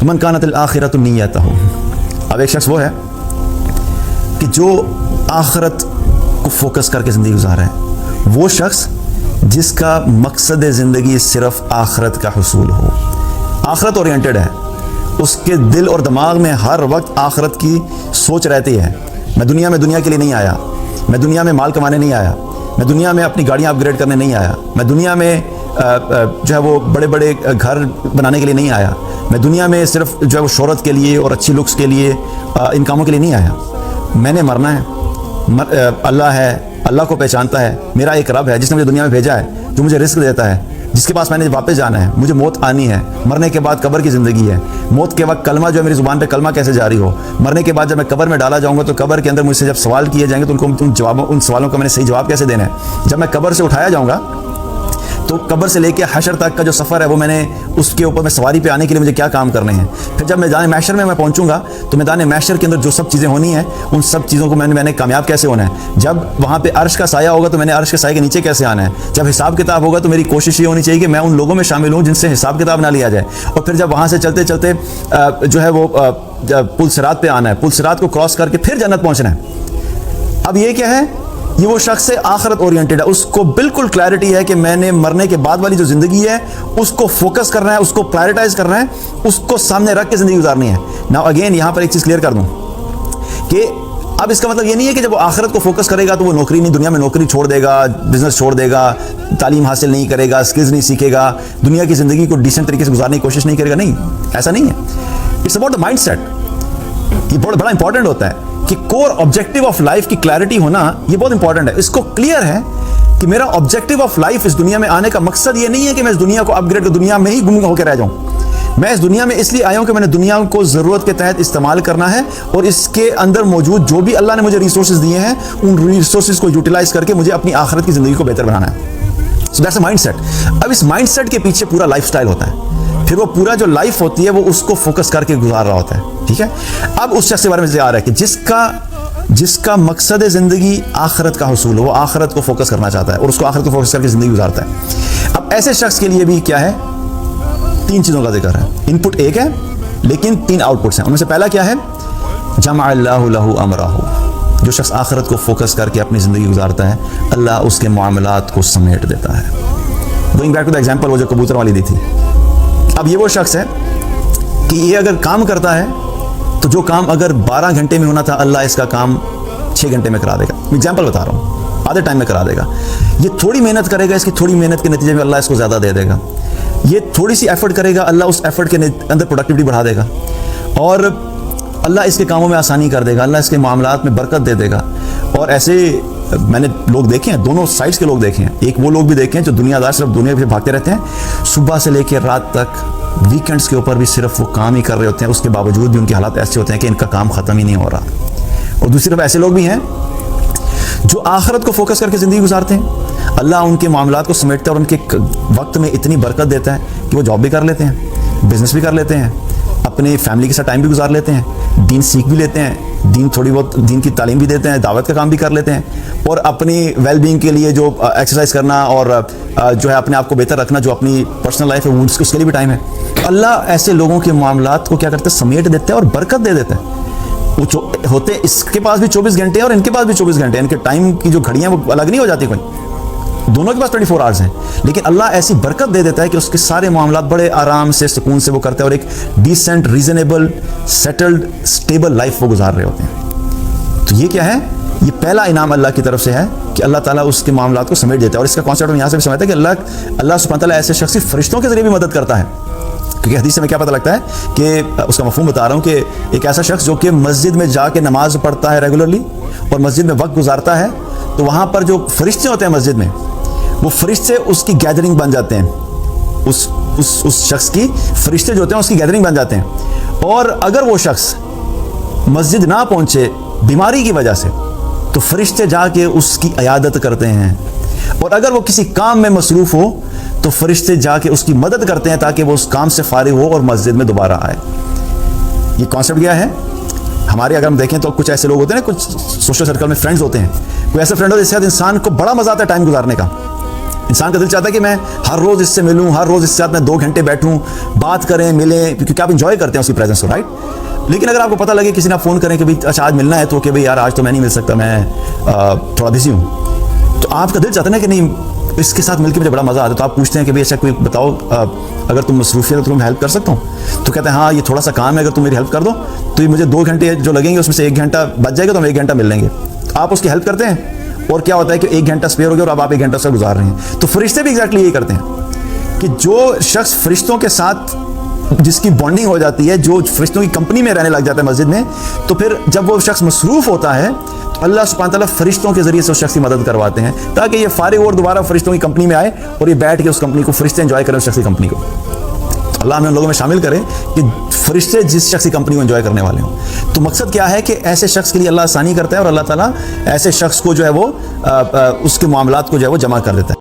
من کانت الآخرۃ نیتہ، اب ایک شخص وہ ہے کہ جو آخرت کو فوکس کر کے زندگی گزار ہے، وہ شخص جس کا مقصد زندگی صرف آخرت کا حصول ہو، آخرت اورینٹڈ ہے، اس کے دل اور دماغ میں ہر وقت آخرت کی سوچ رہتی ہے. میں دنیا کے لیے نہیں آیا، میں دنیا میں مال کمانے نہیں آیا، میں دنیا میں اپنی گاڑیاں اپ گریڈ کرنے نہیں آیا، میں دنیا میں جو ہے وہ بڑے بڑے گھر بنانے کے لیے نہیں آیا، میں دنیا میں صرف جو ہے وہ شہرت کے لیے اور اچھی لکس کے لیے ان کاموں کے لیے نہیں آیا. میں نے مرنا ہے، اللہ ہے، اللہ کو پہچانتا ہے، میرا ایک رب ہے جس نے مجھے دنیا میں بھیجا ہے، جو مجھے رزق دیتا ہے، جس کے پاس میں نے واپس جانا ہے، مجھے موت آنی ہے، مرنے کے بعد قبر کی زندگی ہے، موت کے وقت کلمہ جو ہے میری زبان پہ کلمہ کیسے جاری ہو، مرنے کے بعد جب میں قبر میں ڈالا جاؤں گا تو قبر کے اندر مجھ سے جب سوال کیے جائیں گے تو ان سوالوں کا میں نے صحیح جواب کیسے دینا ہے. جب میں قبر سے اٹھایا جاؤں گا تو قبر سے لے کے حشر تک کا جو سفر ہے وہ میں نے اس کے اوپر میں سواری پہ آنے کے لیے مجھے کیا کام کرنے ہیں. پھر جب میدان محشر میں پہنچوں گا تو میدان محشر کے اندر جو سب چیزیں ہونی ہیں ان سب چیزوں کو میں نے کامیاب کیسے ہونا ہے. جب وہاں پہ عرش کا سایہ ہوگا تو میں نے عرش کے سایہ کے نیچے کیسے آنا ہے. جب حساب کتاب ہوگا تو میری کوشش یہ ہونی چاہیے کہ میں ان لوگوں میں شامل ہوں جن سے حساب کتاب نہ لیا جائے. اور پھر جب وہاں سے چلتے چلتے جو ہے وہ پل صراط پہ آنا ہے، پل صراط کو کراس کر کے پھر جنت پہنچنا ہے. اب یہ کیا ہے؟ یہ وہ شخص ہے آخرت اورینٹڈ ہے، اس کو بالکل کلیئرٹی ہے کہ میں نے مرنے کے بعد والی جو زندگی ہے اس کو فوکس کرنا ہے، اس کو پرائرٹائز کرنا ہے، اس کو سامنے رکھ کے زندگی گزارنی ہے. ناؤ اگین یہاں پر ایک چیز کلیئر کر دوں کہ اب اس کا مطلب یہ نہیں ہے کہ جب وہ آخرت کو فوکس کرے گا تو وہ نوکری نہیں، دنیا میں نوکری چھوڑ دے گا، بزنس چھوڑ دے گا، تعلیم حاصل نہیں کرے گا، اسکلز نہیں سیکھے گا، دنیا کی زندگی کو ڈیسنٹ طریقے سے گزارنے کی کوشش نہیں کرے گا. نہیں، ایسا نہیں ہے. It's about the mind set. یہ بڑا امپورٹنٹ ہوتا ہے کہ کور آبجیکٹو آف لائف کی کلیئرٹی ہونا یہ بہت امپورٹنٹ ہے. اس کو کلیئر ہے کہ میرا آبجیکٹو آف لائف اس دنیا میں آنے کا مقصد یہ نہیں ہے کہ میں اس دنیا کو اپ گریڈ کر دنیا میں ہی گم ہو کے رہ جاؤں. میں اس دنیا میں اس لیے آیا ہوں کہ میں نے دنیا کو ضرورت کے تحت استعمال کرنا ہے اور اس کے اندر موجود جو بھی اللہ نے مجھے ریسورسز دیے ہیں ان ریسورسز کو یوٹیلائز کر کے مجھے اپنی آخرت کی زندگی کو بہتر بنانا ہے. So that's a mind set. اب اس مائنڈ سیٹ کے پیچھے پورا لائف سٹائل ہوتا ہے. پھر وہ پورا جو لائف ہوتی ہے وہ اس کو فوکس کر کے گزار رہا ہوتا ہے. ٹھیک ہے. اب اس شخص کے بارے میں آ رہا ہے کہ جس کا مقصد زندگی آخرت کا حصول ہو، وہ آخرت کو فوکس کرنا چاہتا ہے اور اس کو آخرت کو فوکس کر کے زندگی گزارتا ہے. اب ایسے شخص کے لیے بھی کیا ہے؟ 3 چیزوں کا ذکر ہے. ان پٹ ایک ہے لیکن 3 آؤٹ پٹس ہیں. ان میں سے پہلا کیا ہے؟ جمع اللہ لہ امرہ. جو شخص آخرت کو فوکس کر کے اپنی زندگی گزارتا ہے اللہ اس کے معاملات کو سمیٹ دیتا ہے. Going back to the example وہ جو کبوتر والی دی تھی. اب یہ وہ شخص ہے کہ یہ اگر کام کرتا ہے تو جو کام اگر 12 گھنٹے میں ہونا تھا اللہ اس کا کام 6 گھنٹے میں کرا دے گا. ایگزامپل بتا رہا ہوں، آدھے ٹائم میں کرا دے گا. یہ تھوڑی محنت کرے گا، اس کی تھوڑی محنت کے نتیجے میں اللہ اس کو زیادہ دے دے گا. یہ تھوڑی سی ایفرٹ کرے گا، اللہ اس ایفرٹ کے اندر پروڈکٹیوٹی بڑھا دے گا اور اللہ اس کے کاموں میں آسانی کر دے گا، اللہ اس کے معاملات میں برکت دے دے گا. اور ایسے میں نے لوگ دیکھے ہیں، دونوں سائڈس کے لوگ دیکھے ہیں. ایک وہ لوگ بھی دیکھے ہیں جو دنیا دار صرف دنیا پہ بھاگتے رہتے ہیں، صبح سے لے کے رات تک، ویکینڈز کے اوپر بھی صرف وہ کام ہی کر رہے ہوتے ہیں، اس کے باوجود بھی ان کے حالات ایسے ہوتے ہیں کہ ان کا کام ختم ہی نہیں ہو رہا. اور دوسری طرف ایسے لوگ بھی ہیں جو آخرت کو فوکس کر کے زندگی گزارتے ہیں، اللہ ان کے معاملات کو سمیٹتا ہے اور ان کے وقت میں اتنی برکت دیتا ہے کہ وہ جاب بھی کر لیتے ہیں، بزنس بھی کر لیتے ہیں، اپنے فیملی کے ساتھ ٹائم بھی گزار لیتے ہیں، دین سیکھ بھی لیتے ہیں، تھوڑی بہت دین کی تعلیم بھی دیتے ہیں، دعوت کا کام بھی کر لیتے ہیں، اور اپنی ویل بینگ کے لیے جو ایکسرسائز کرنا اور جو ہے اپنے آپ کو بہتر رکھنا، جو اپنی پرسنل لائف ہے اس کے لیے بھی ٹائم ہے. اللہ ایسے لوگوں کے معاملات کو کیا کرتے ہیں؟ سمیٹ دیتے ہیں اور برکت دے دیتے ہیں. وہ ہوتے اس کے پاس بھی 24 گھنٹے ہیں اور ان کے پاس بھی 24 گھنٹے ہیں. ان کے ٹائم کی جو گھڑیاں وہ الگ نہیں ہو جاتی، کوئی دونوں کے پاس 24 آورز ہیں، لیکن اللہ ایسی برکت دے دیتا ہے کہ اس کے سارے معاملات بڑے آرام سے، سکون سے وہ کرتے ہیں اور ایک decent, reasonable, settled, stable life وہ گزار رہے ہوتے ہیں. تو یہ کیا ہے؟ یہ پہلا انعام اللہ کی طرف سے ہے کہ اللہ تعالیٰ اس کے معاملات کو سمیٹ دیتا ہے. اور اس کا کانسیپٹ یہاں سے بھی سمجھتا ہے کہ اللہ سبحانہ وتعالیٰ ایسے شخص فرشتوں کے ذریعے بھی مدد کرتا ہے. کیونکہ حدیث سے میں کیا پتہ لگتا ہے کہ اس کا مفہوم بتا رہا ہوں کہ ایک ایسا شخص جو کہ مسجد میں جا کے نماز پڑھتا ہے ریگولرلی اور مسجد میں وقت گزارتا ہے، تو وہاں پر جو فرشتے ہوتے ہیں مسجد میں، وہ فرشتے اس کی گیدرنگ بن جاتے ہیں. اس شخص کی فرشتے جو ہوتے ہیں اس کی گیدرنگ بن جاتے ہیں. اور اگر وہ شخص مسجد نہ پہنچے بیماری کی وجہ سے تو فرشتے جا کے اس کی عیادت کرتے ہیں. اور اگر وہ کسی کام میں مصروف ہو تو فرشتے جا کے اس کی مدد کرتے ہیں تاکہ وہ اس کام سے فارغ ہو اور مسجد میں دوبارہ آئے. یہ کانسیپٹ کیا ہے؟ ہمارے اگر ہم دیکھیں تو کچھ ایسے لوگ ہوتے ہیں نا، کچھ سوشل سرکل میں فرینڈز ہوتے ہیں، کوئی ایسے فرینڈ ہوتے ہیں جس کے ساتھ انسان کو بڑا مزہ آتا ہے ٹائم گزارنے کا. انسان کا دل چاہتا ہے کہ میں ہر روز اس سے ملوں, ہر روز اس کے ساتھ میں 2 گھنٹے بیٹھوں, بات کریں, ملیں, کیونکہ آپ انجوائے کرتے ہیں اس کی پریزنس کو, رائٹ. لیکن اگر آپ کو پتہ لگے کسی نے فون کریں کہ بھائی اچھا آج ملنا ہے, تو کہ بھائی یار آج تو میں نہیں مل سکتا, میں تھوڑا بزی ہوں, تو آپ کا دل چاہتا ہے نا کہ نہیں اس کے ساتھ مل کے مجھے بڑا مزہ آتا ہے. تو آپ پوچھتے ہیں کہ بھائی اچھا کوئی بتاؤ اگر تم مصروفیت تو تم ہیلپ کر سکتا ہوں, تو کہتے ہیں ہاں یہ تھوڑا سا کام ہے, اگر تم میری ہیلپ کر دو تو یہ مجھے 2 گھنٹے جو لگیں گے اس میں سے 1 گھنٹہ بچ جائے گا, تو ہم 1 گھنٹہ مل لیں گے. آپ اس کی ہیلپ کرتے ہیں, اور کیا ہوتا ہے کہ 1 گھنٹہ اسپیئر ہو گیا اور اب آپ 1 گھنٹہ سے گزار رہے ہیں. تو فرشتے بھی ایگزیکٹلی یہی کرتے ہیں کہ جو شخص فرشتوں کے ساتھ جس کی بانڈنگ ہو جاتی ہے, جو فرشتوں کی کمپنی میں رہنے لگ جاتا ہے مسجد میں, تو پھر جب وہ شخص مصروف ہوتا ہے تو اللہ سبحانہ تعالیٰ فرشتوں کے ذریعے سے اس شخص کی مدد کرواتے ہیں, تاکہ یہ فارغ اور دوبارہ فرشتوں کی کمپنی میں آئے اور یہ بیٹھ کے اس کمپنی کو, فرشتے انجوائے کریں اس شخص کی کمپنی کو. اللہ ہمیں ان لوگوں میں شامل کرے کہ فرشتے جس شخص کی کمپنی کو انجوائے کرنے والے ہوں. تو مقصد کیا ہے کہ ایسے شخص کے لیے اللہ آسانی کرتا ہے, اور اللہ تعالیٰ ایسے شخص کو جو ہے وہ اس کے معاملات کو جو ہے وہ جمع کر دیتا ہے.